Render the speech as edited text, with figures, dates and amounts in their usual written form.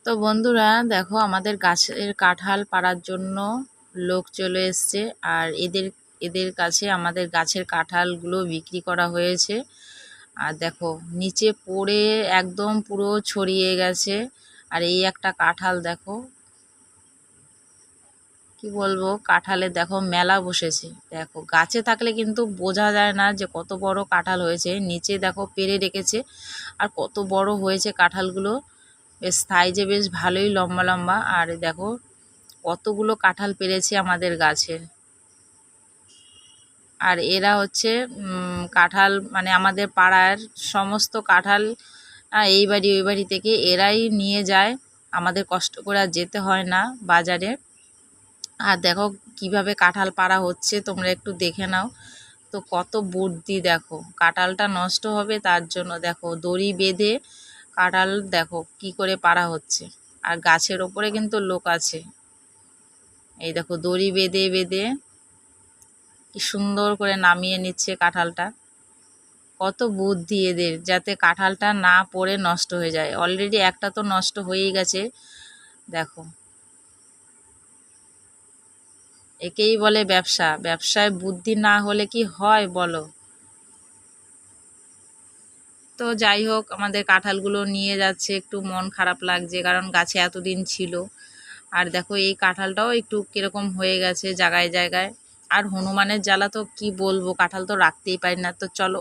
তো বন্ধুরা দেখো, আমাদের গাছের কাঁঠাল পাড়ার জন্য লোক চলে এসছে। আর এদের এদের কাছে আমাদের গাছের কাঁঠালগুলো বিক্রি করা হয়েছে। আর দেখো, নিচে পড়ে একদম পুরো ছড়িয়ে গেছে। আর এই একটা কাঁঠাল দেখো, কি বলবো, কাঁঠালে দেখো মেলা বসেছে। দেখো, গাছে থাকলে কিন্তু বোঝা যায় না যে কত বড় কাঁঠাল হয়েছে। নিচে দেখো পেরে রেখেছে, আর কত বড় হয়েছে কাঁঠালগুলো। বেশ সাইজে বেশ ভালোই লম্বা লম্বা। আর দেখো কতগুলো কাঁঠাল পেরেছে আমাদের গাছের। আর এরা হচ্ছে কাঁঠাল, মানে আমাদের পাড়ার সমস্ত কাঁঠাল এই বাড়ি ওই বাড়ি থেকে এরাই নিয়ে যায়। আমাদের কষ্ট করে আর যেতে হয় না বাজারে। আর দেখো কিভাবে কাঁঠাল পাড়া হচ্ছে, তোমরা একটু দেখে নাও। তো কত বুদ্ধি, দেখো কাঁঠালটা নষ্ট হবে তার জন্য দেখো দড়ি বেঁধে কাঁঠাল দেখো কি করে পাড়া হচ্ছে। আর গাছের ওপরে কিন্তু লোক আছে। এই দেখো দড়ি বেঁধে বেঁধে কি সুন্দর করে নামিয়ে নিচ্ছে কাঁঠালটা। কত বুদ্ধি এদের, যাতে কাঁঠালটা না পড়ে নষ্ট হয়ে যায়। অলরেডি একটা তো নষ্ট হয়েই গেছে দেখো। একেই বলে ব্যবসা। ব্যবসায় বুদ্ধি না হলে কি হয় বলো। তো যাই হোক, আমাদের কাঁঠালগুলো নিয়ে যাচ্ছে, একটু মন খারাপ লাগছে কারণ গাছে এতদিন ছিল। আর দেখো এই কাঁঠালটাও একটু কিরকম হয়ে গেছে জায়গায় জায়গায়। আর হনুমানের জ্বালা তো কি বলবো, কাঁঠাল তো রাখতেই পারি না। তো চলো